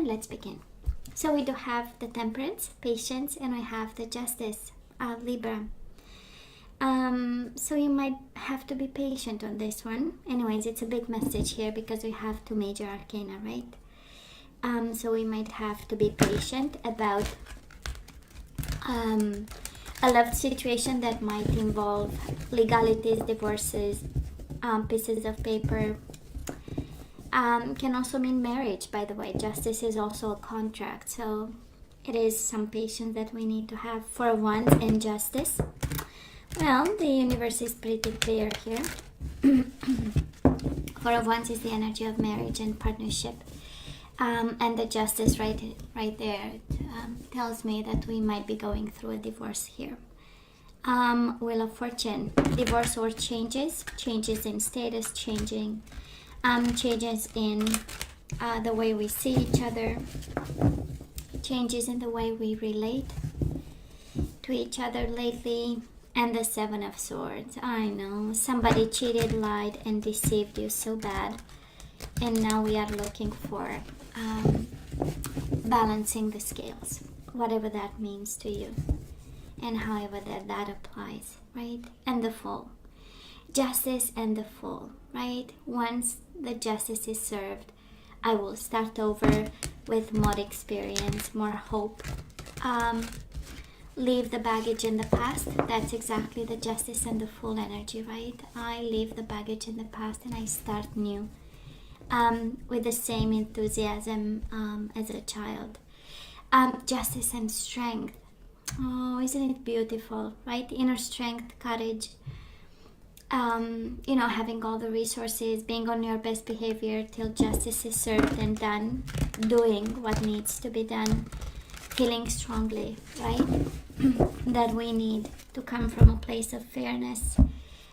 and let's begin. So we do have the Temperance, Patience, and we have the Justice, Libra. So you might have to be patient on this one. Anyways, it's a big message here because we have two major arcana, right? So we might have to be patient about a love situation that might involve legalities, divorces, pieces of paper. Can also mean marriage, by the way. Justice is also a contract, so it is some patience that we need to have. For Wands and Justice. Well, the universe is pretty clear here. Four of Wands is the energy of marriage and partnership. And the Justice right there tells me that we might be going through a divorce here. Wheel of Fortune, divorce or changes in status, changes in the way we see each other, changes in the way we relate to each other lately. And the Seven of Swords. I know, somebody cheated, lied, and deceived you so bad. And now we are looking for balancing the scales, whatever that means to you. And however that applies, right? And the Fool. Justice and the Fool, right? Once the justice is served, I will start over with more experience, more hope. Leave the baggage in the past. That's exactly the Justice and the Fool energy, right? I leave the baggage in the past and I start new with the same enthusiasm as a child. Justice and Strength. Oh, isn't it beautiful, right? Inner strength, courage, having all the resources, being on your best behavior till justice is served and done, doing what needs to be done, feeling strongly, right? That we need to come from a place of fairness,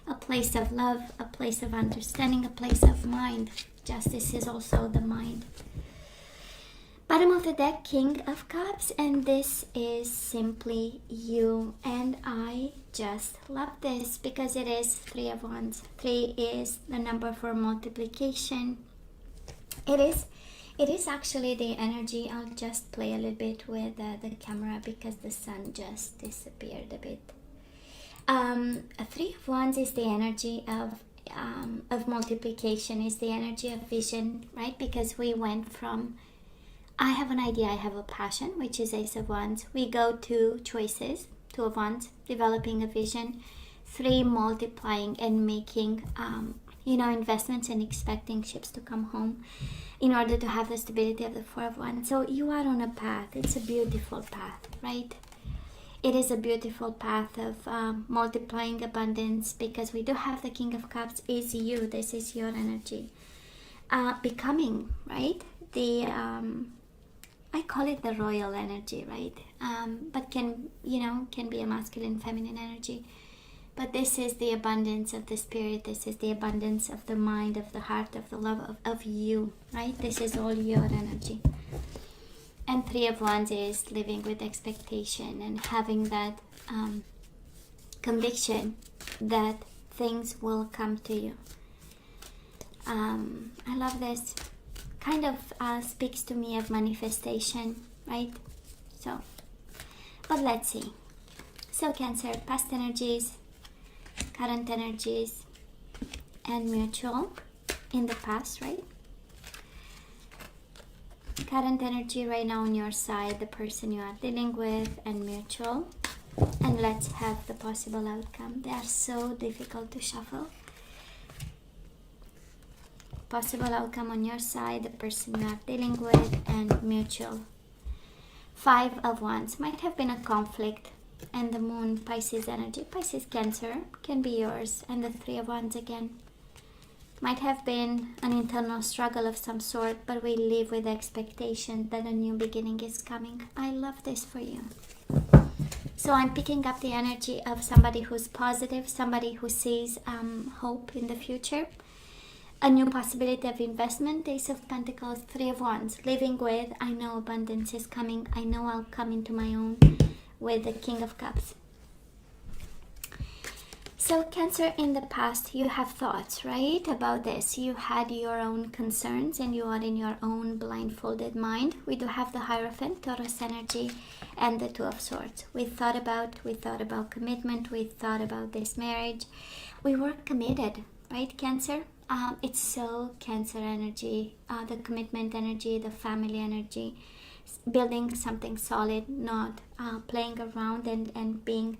a place of love, a place of understanding, a place of mind. Justice is also the mind. Bottom of the deck, King of Cups, and this is simply you. And I just love this because it is Three of Wands. 3 is the number for multiplication. It is actually the energy. I'll just play a little bit with the camera because the sun just disappeared a bit. A Three of Wands is the energy of multiplication, is the energy of vision, right? Because we went from I have an idea, I have a passion, which is Ace of Wands. We go to choices, Two of Wands, developing a vision. 3, multiplying and making investments and expecting ships to come home in order to have the stability of the Four of Wands. So you are on a path. It's a beautiful path, right? It is a beautiful path of multiplying abundance because we do have the King of Cups is you. This is your energy. Becoming, right? The I call it the royal energy, right? But can be a masculine, feminine energy. But this is the abundance of the spirit. This is the abundance of the mind, of the heart, of the love of you, right? This is all your energy. And Three of Wands is living with expectation and having that conviction that things will come to you. I love this. Kind of speaks to me of manifestation, right? So, but let's see. So Cancer, past energies, current energies, and mutual in the past, right? Current energy right now on your side, the person you are dealing with, and mutual. And let's have the possible outcome. They are so difficult to shuffle. Possible outcome on your side, the person you are dealing with, and mutual. 5 of Wands might have been a conflict, and the Moon, Pisces energy, Pisces, Cancer can be yours, and the 3 of Wands again. Might have been an internal struggle of some sort, but we live with the expectation that a new beginning is coming. I love this for you. So I'm picking up the energy of somebody who's positive, somebody who sees hope in the future. A new possibility of investment, Ace of Pentacles, 3 of Wands. Living with, I know abundance is coming. I know I'll come into my own with the King of Cups. So Cancer, in the past you have thoughts, right, about this. You had your own concerns and you are in your own blindfolded mind. We do have the Hierophant, Taurus energy, and the Two of Swords. We thought about commitment. We thought about this marriage. We were committed, right, Cancer? It's so Cancer energy, the commitment energy, the family energy, building something solid, not playing around and being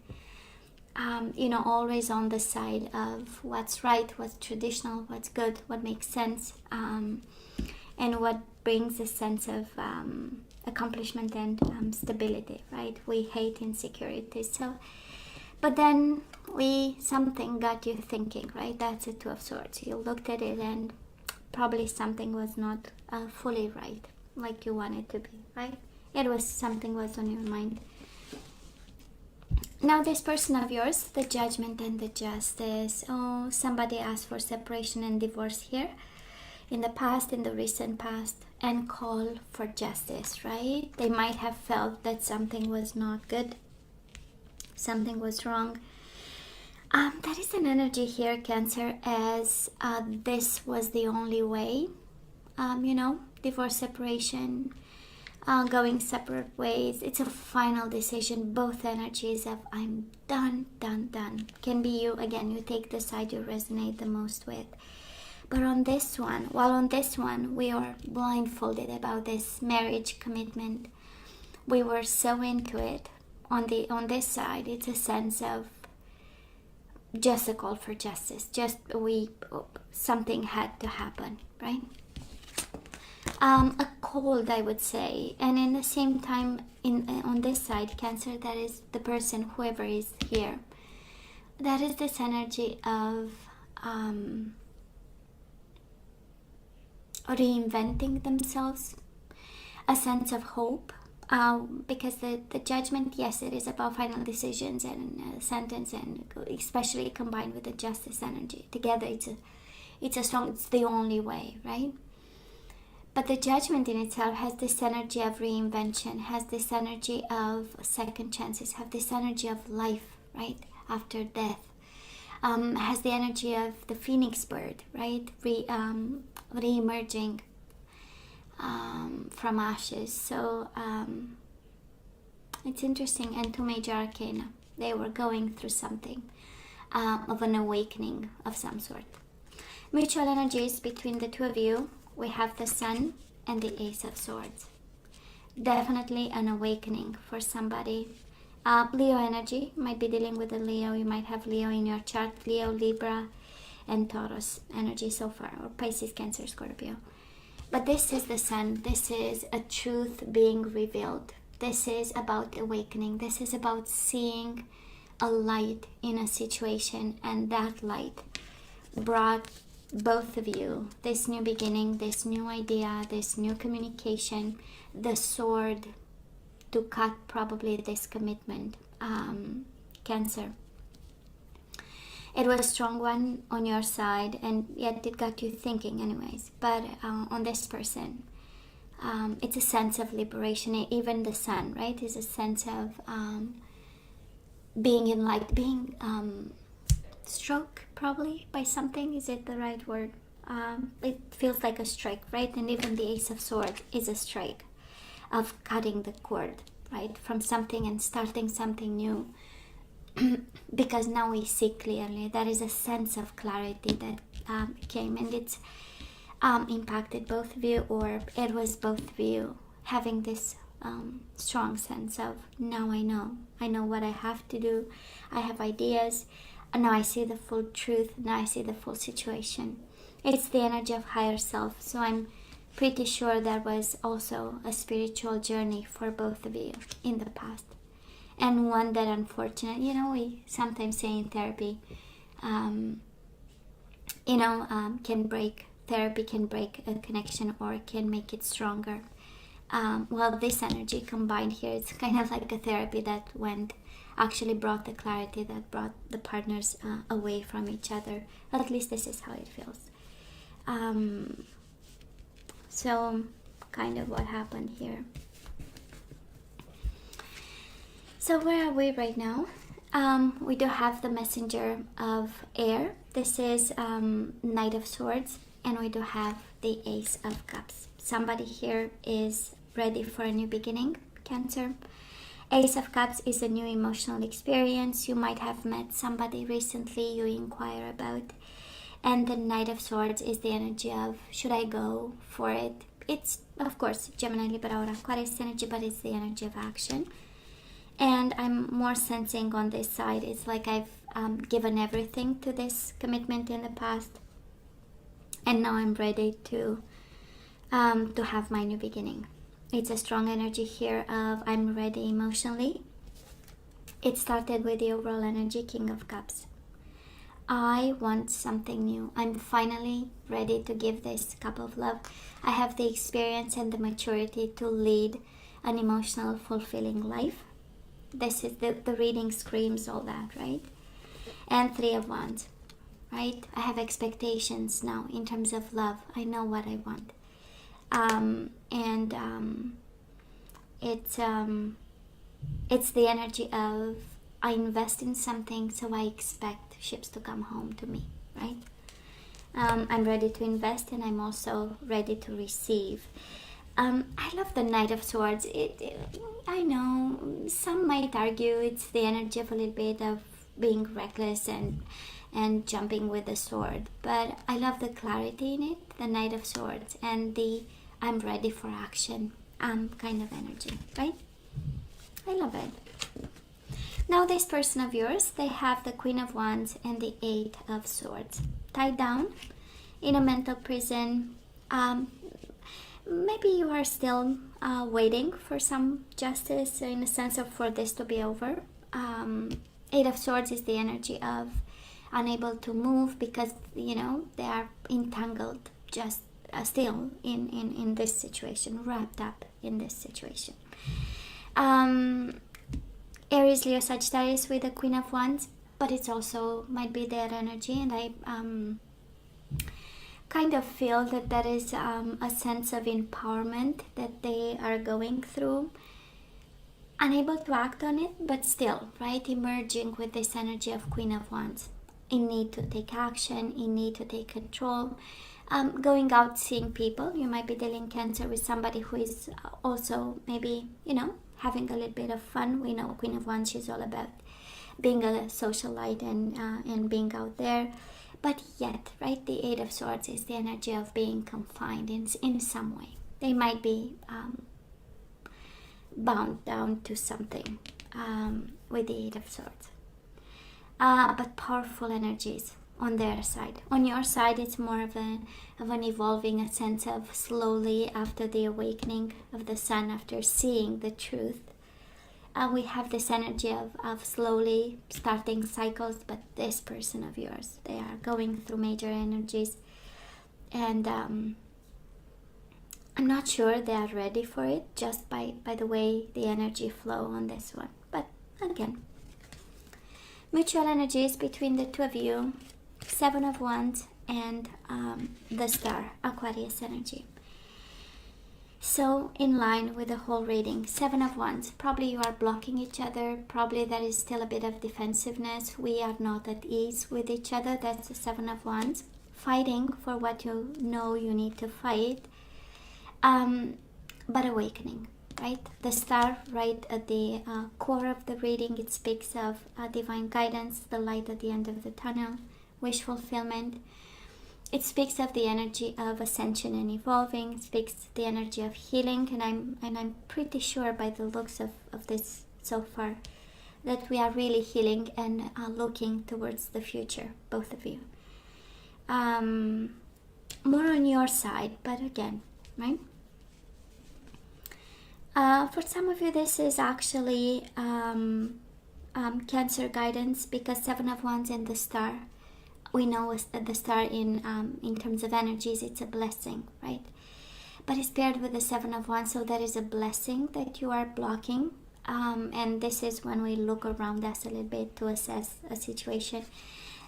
always on the side of what's right, what's traditional, what's good, what makes sense, and what brings a sense of accomplishment and stability, right? We hate insecurity. So, but then something got you thinking, right? That's a Two of Swords. You looked at it and probably something was not fully right, like you wanted to be, right? Something was on your mind. Now this person of yours, the Judgment and the Justice. Oh, somebody asked for separation and divorce here in the past, in the recent past, and call for justice, right? They might have felt that something was not good, something was wrong. That is an energy here, Cancer, as this was the only way, divorce, separation, going separate ways. It's a final decision. Both energies of I'm done. Can be you. Again, you take the side you resonate the most with. But on this one, we are blindfolded about this marriage commitment. We were so into it. On this side, it's a sense of just a call for justice. Something had to happen, right? A cold, I would say, and in the same time, on this side, Cancer, that is the person, whoever is here, that is this energy of reinventing themselves, a sense of hope, because the Judgment, yes, it is about final decisions and sentence, and especially combined with the Justice energy together, it's the only way, right? But the Judgment in itself has this energy of reinvention, has this energy of second chances, have this energy of life, right, after death. Has the energy of the phoenix bird, right, re-emerging from ashes. So it's interesting. And two major arcana. They were going through something of an awakening of some sort. Mutual energies between the two of you. We have the Sun and the Ace of Swords. Definitely an awakening for somebody. Leo energy, might be dealing with a Leo. You might have Leo in your chart. Leo, Libra, and Taurus energy so far. Or Pisces, Cancer, Scorpio. But this is the Sun. This is a truth being revealed. This is about awakening. This is about seeing a light in a situation. And that light brought both of you this new beginning, this new idea, this new communication, the sword to cut probably this commitment. Cancer, it was a strong one on your side, and yet it got you thinking anyways. But on this person, it's a sense of liberation. Even the Sun, right, is a sense of being in light, being struck probably by something. Is it the right word? It feels like a strike, right? And even the Ace of Swords is a strike of cutting the cord, right, from something and starting something new. Because now we see clearly. There is a sense of clarity that came, and it's impacted both of you, or it was both of you having this strong sense of, now I know what I have to do. I have ideas. Now I see the full truth. Now I see the full situation. It's the energy of higher self. So I'm pretty sure there was also a spiritual journey for both of you in the past. And one that, unfortunately, we sometimes say in therapy, therapy can break a connection or can make it stronger. Well, this energy combined here, it's kind of like a therapy that actually brought the clarity, that brought the partners away from each other. At least this is how it feels. So kind of what happened here. So where are we right now? We do have the messenger of air. This is Knight of Swords, and we do have the Ace of Cups. Somebody here is ready for a new beginning, Cancer. Ace of Cups is a new emotional experience. You might have met somebody recently you inquire about. And the Knight of Swords is the energy of, should I go for it? It's, of course, Gemini, Libra, or Aquarius energy, but it's the energy of action. And I'm more sensing on this side, it's like I've given everything to this commitment in the past. And now I'm ready to have my new beginning. It's a strong energy here of I'm ready emotionally. It started with the overall energy, King of Cups. I want something new. I'm finally ready to give this cup of love. I have the experience and the maturity to lead an emotional, fulfilling life. This is the reading screams all that, right? And Three of Wands, right? I have expectations now in terms of love. I know what I want. It's the energy of I invest in something, so I expect ships to come home to me, right? I'm ready to invest, and I'm also ready to receive. I love the Knight of Swords. I know some might argue it's the energy of a little bit of being reckless and jumping with the sword, but I love the clarity in it, the Knight of Swords, and the I'm ready for action kind of energy, right? I love it. Now this person of yours, they have the Queen of Wands and the Eight of Swords. Tied down in a mental prison. Maybe you are still waiting for some justice, in a sense of for this to be over. Eight of Swords is the energy of unable to move because, you know, they are entangled just still in this situation, wrapped up in this situation. Aries, Leo, Sagittarius with the Queen of Wands, but it's also might be their energy, and I kind of feel that there is a sense of empowerment that they are going through, unable to act on it, but still, right, emerging with this energy of Queen of Wands, in need to take action, in need to take control, going out, seeing people. You might be dealing, Cancer, with somebody who is also maybe, you know, having a little bit of fun. We know Queen of Wands, she's all about being a socialite and being out there. But yet, right, the Eight of Swords is the energy of being confined in some way. They might be bound down to something with the Eight of Swords. But powerful energies on their side. On your side, it's more of an evolving, a sense of slowly after the awakening of the sun, after seeing the truth. We have this energy of slowly starting cycles, but this person of yours, they are going through major energies, and I'm not sure they are ready for it just by the way the energy flow on this one. But again, mutual energies between the two of you. Seven of Wands and the Star, Aquarius energy. So in line with the whole reading, Seven of Wands, probably you are blocking each other, probably there is still a bit of defensiveness, we are not at ease with each other. That's the Seven of Wands, fighting for what you know you need to fight, but awakening, right? The Star, right at the core of the reading, it speaks of divine guidance, the light at the end of the tunnel, wish fulfillment. It speaks of the energy of ascension and evolving. It speaks the energy of healing, and I'm pretty sure by the looks of this so far that we are really healing and looking towards the future, both of you. More on your side, but again, right? For some of you, this is actually Cancer guidance, because Seven of Wands and the Star, we know the Star in terms of energies, it's a blessing, right? But it's paired with the Seven of Wands, so there is a blessing that you are blocking, and this is when we look around us a little bit to assess a situation.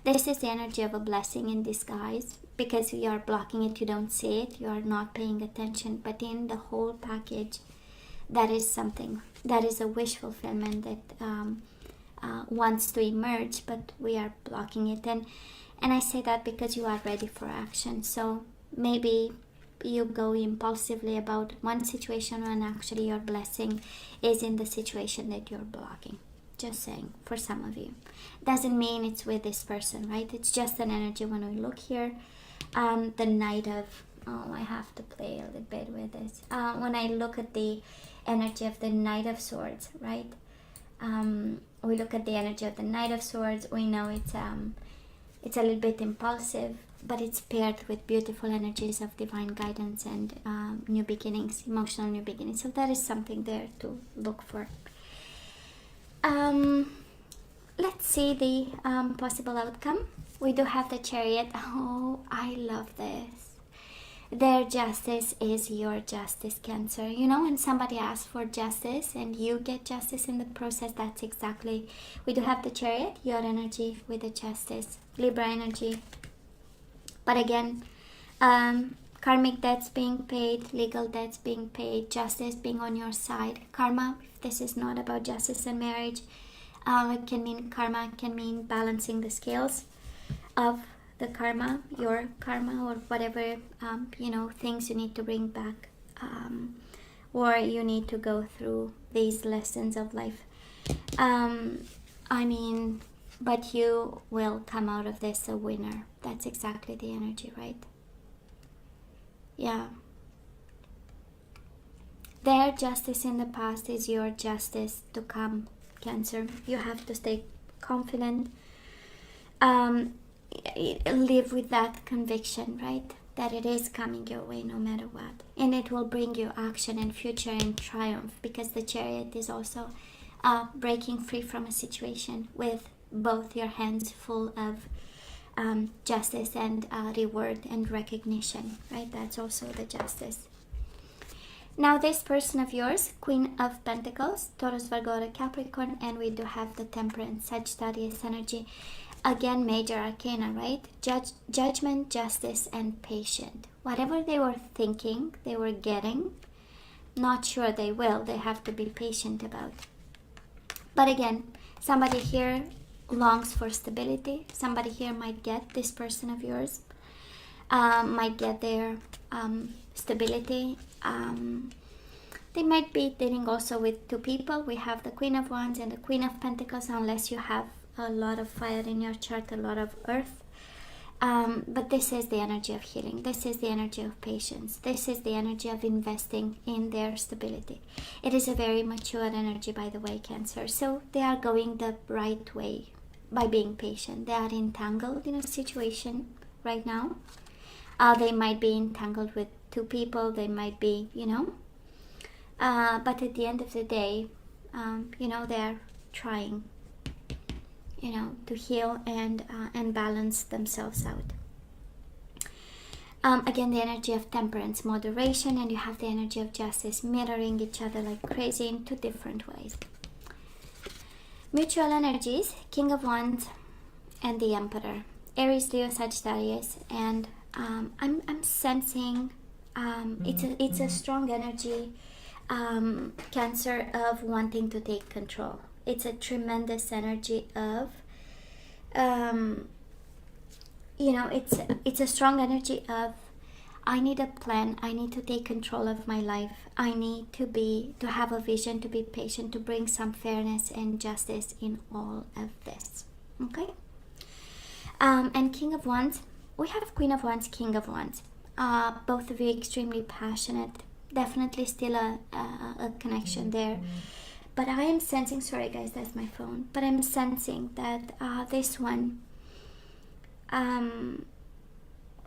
This is the energy of a blessing in disguise, because you are blocking it, you don't see it, you are not paying attention, but in the whole package, that is something, that is a wish fulfillment that wants to emerge, but we are blocking it. And I say that because you are ready for action. So maybe you go impulsively about one situation when actually your blessing is in the situation that you're blocking. Just saying, for some of you. Doesn't mean it's with this person, right? It's just an energy. When we look here, the Knight of, I have to play a little bit with this. When I look at the energy of the Knight of Swords, right? We look at the energy of the Knight of Swords, we know it's a little bit impulsive, but it's paired with beautiful energies of divine guidance and new beginnings, emotional new beginnings. So that is something there to look for. Let's see the possible outcome. We do have the Chariot. Oh, I love this. Their justice is your justice, Cancer. You know, when somebody asks for justice and you get justice in the process, that's exactly. We do have the Chariot, your energy with the Justice, Libra energy. But again, karmic debts being paid, legal debts being paid, justice being on your side. Karma, if this is not about justice and marriage, it can mean karma, can mean balancing the scales of the karma, your karma, or whatever, things you need to bring back, or you need to go through these lessons of life. But you will come out of this a winner. That's exactly the energy, right? Yeah. Their justice in the past is your justice to come, Cancer. You have to stay confident. Live with that conviction, right? That it is coming your way no matter what. And it will bring you action and future and triumph, because the Chariot is also breaking free from a situation with both your hands full of justice and reward and recognition, right? That's also the justice. Now this person of yours, Queen of Pentacles, Taurus, Virgo, Capricorn, and we do have the Temperance, Sagittarius energy. Again, major arcana, right? Judgment, justice, and patient. Whatever they were thinking, they were getting. Not sure they will. They have to be patient about. But again, somebody here longs for stability. Somebody here might get, this person of yours, might get their stability. They might be dealing also with two people. We have the Queen of Wands and the Queen of Pentacles, unless you have a lot of fire in your chart, a lot of earth. But this is the energy of healing. This is the energy of patience. This is the energy of investing in their stability. It is a very mature energy, by the way, Cancer. So they are going the right way by being patient. They are entangled in a situation right now. They might be entangled with two people. They might be, but at the end of the day, they're trying, to heal and balance themselves out. Again, the energy of temperance, moderation, and you have the energy of justice, mirroring each other like crazy in two different ways. Mutual energies, King of Wands and the Emperor, Aries, Leo, Sagittarius, and I'm sensing it's a strong energy, Cancer, of wanting to take control. It's a tremendous energy of, it's a strong energy of, I need a plan. I need to take control of my life. I need to have a vision, to be patient, to bring some fairness and justice in all of this. Okay. And King of Wands, we have Queen of Wands, King of Wands. Both of you extremely passionate. Definitely still a connection there. But I am sensing, sorry guys, that's my phone, but I'm sensing that this one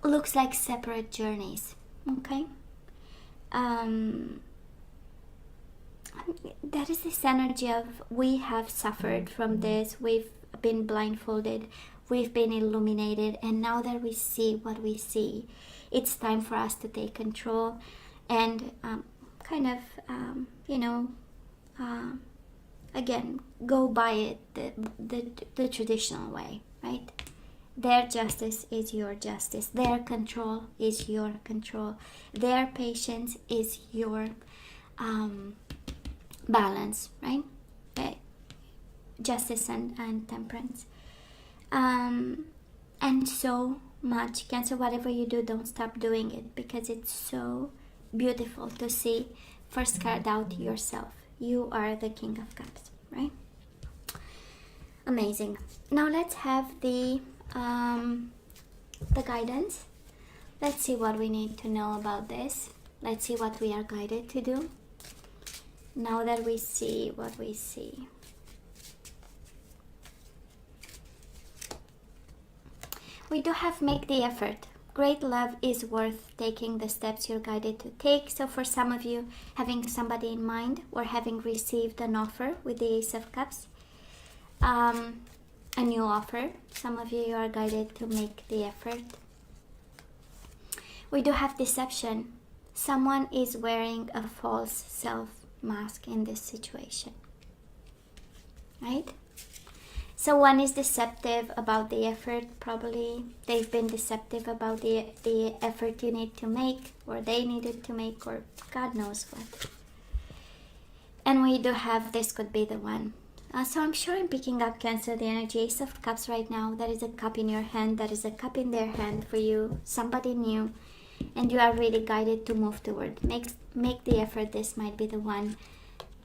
looks like separate journeys, okay? That is this energy of, we have suffered from this, we've been blindfolded, we've been illuminated, and now that we see what we see, it's time for us to take control and again, go by it the traditional way, right? Their justice is your justice. Their control is your control. Their patience is your balance, right? Justice and Temperance. And so much, Cancer, whatever you do, don't stop doing it, because it's so beautiful to see. First card out, yourself. You are the King of Cups, right? Amazing. Now let's have the guidance. Let's see what we need to know about this. Let's see what we are guided to do. Now that we see what we see. We do have make the effort. Great love is worth taking the steps you're guided to take. So for some of you, having somebody in mind or having received an offer with the Ace of Cups, a new offer. Some of you are guided to make the effort. We do have deception. Someone is wearing a false self mask in this situation, right? So one is deceptive about the effort. Probably they've been deceptive about the effort you need to make, or they needed to make, or God knows what. And we do have, this could be the one. So I'm sure I'm picking up, Cancer, the energy Ace of Cups right now. That is a cup in your hand. That is a cup in their hand for you. Somebody new. And you are really guided to move toward. Make the effort. This might be the one.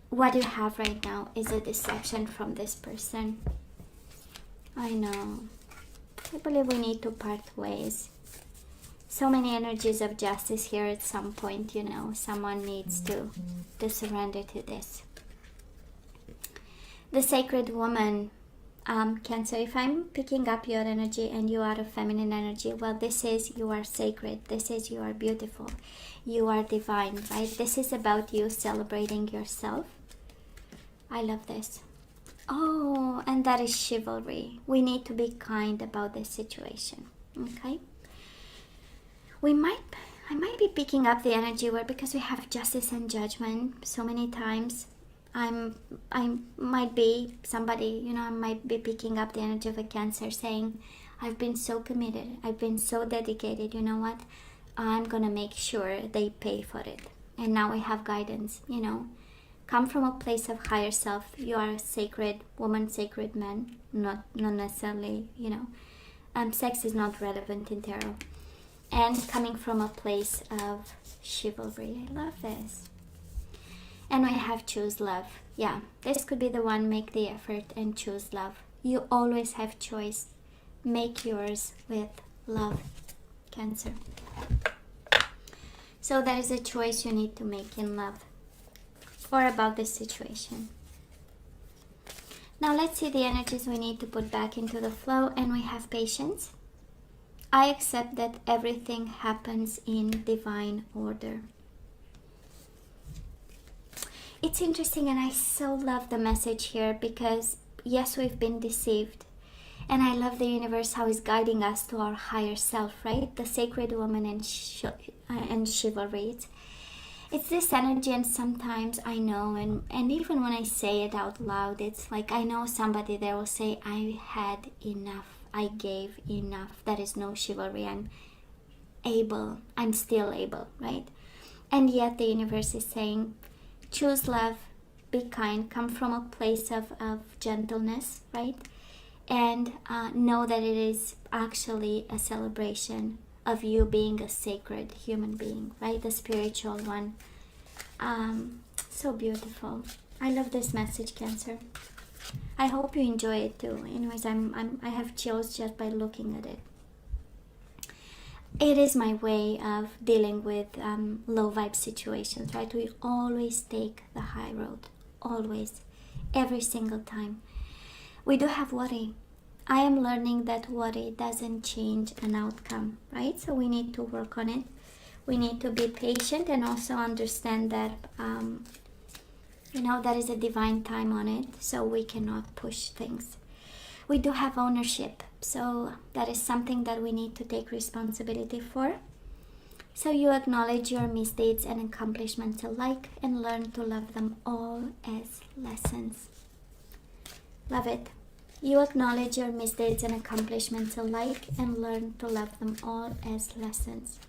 What you have right now is a deception from this person. I know. I believe we need to part ways. So many energies of justice here at some point, you know. Someone needs to surrender to this. The Sacred Woman, Cancer, if I'm picking up your energy and you are a feminine energy, well, this is you are sacred. This is you are beautiful. You are divine, right? This is about you celebrating yourself. I love this. Oh, and that is chivalry. We need to be kind about this situation, okay? I might be picking up the energy where, because we have justice and judgment so many times, I might be somebody, you know, I might be picking up the energy of a Cancer saying, I've been so committed, I've been so dedicated, you know what, I'm gonna make sure they pay for it. And now we have guidance, you know, come from a place of higher self. You are a sacred woman, sacred man, not necessarily, you know, sex is not relevant in tarot. And coming from a place of chivalry. I love this. And we have choose love. Yeah, this could be the one. Make the effort and choose love. You always have choice. Make yours with love, Cancer. So that is a choice you need to make in love or about this situation. Now let's see the energies we need to put back into the flow. And we have patience. I accept that everything happens in divine order. It's interesting, and I so love the message here, because yes, we've been deceived, and I love the universe, how it's guiding us to our higher self, right? The Sacred Woman and chivalry. It's this energy, and sometimes I know, and even when I say it out loud, it's like I know somebody there will say, I had enough, I gave enough. That is no chivalry. I'm still able, right? And yet the universe is saying, choose love, be kind, come from a place of gentleness, right? And know that it is actually a celebration of you being a sacred human being, right? The spiritual one. So beautiful. I love this message, Cancer. I hope you enjoy it too. Anyways, I have chills just by looking at it. It is my way of dealing with low vibe situations, right? We always take the high road, always, every single time. We do have worry. I am learning that worry doesn't change an outcome, right? So we need to work on it. We need to be patient and also understand that, you know, there is a divine time on it, so we cannot push things. We do have ownership, so that is something that we need to take responsibility for. So you acknowledge your misdeeds and accomplishments alike and learn to love them all as lessons. Love it. You acknowledge your misdeeds and accomplishments alike and learn to love them all as lessons.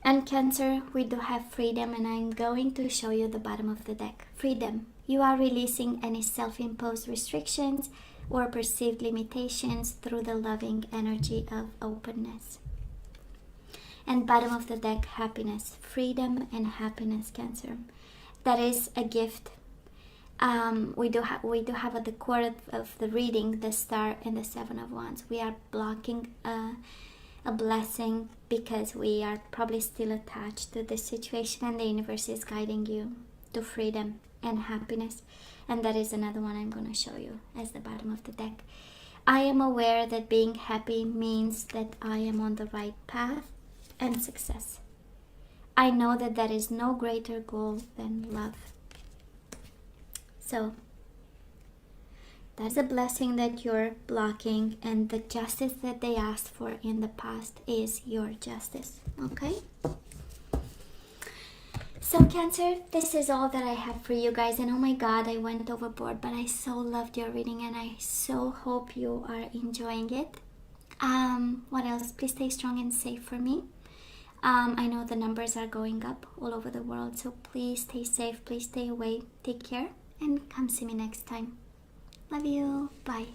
And Cancer, we do have freedom, and I'm going to show you the bottom of the deck. Freedom. You are releasing any self-imposed restrictions or perceived limitations through the loving energy of openness. And bottom of the deck, happiness, freedom and happiness, Cancer. That is a gift. We do have at the core of the reading the Star and the Seven of Wands. We are blocking a blessing because we are probably still attached to this situation, and the universe is guiding you to freedom and happiness. And that is another one I'm going to show you as the bottom of the deck. I am aware that being happy means that I am on the right path and success. I know that there is no greater goal than love. So that's a blessing that you're blocking, and the justice that they asked for in the past is your justice. Okay? So Cancer, this is all that I have for you guys. And oh my god, I went overboard, but I so loved your reading and I so hope you are enjoying it. What else? Please stay strong and safe for me. I know the numbers are going up all over the world, so please stay safe, please stay away, take care, and come see me next time. Love you. Bye.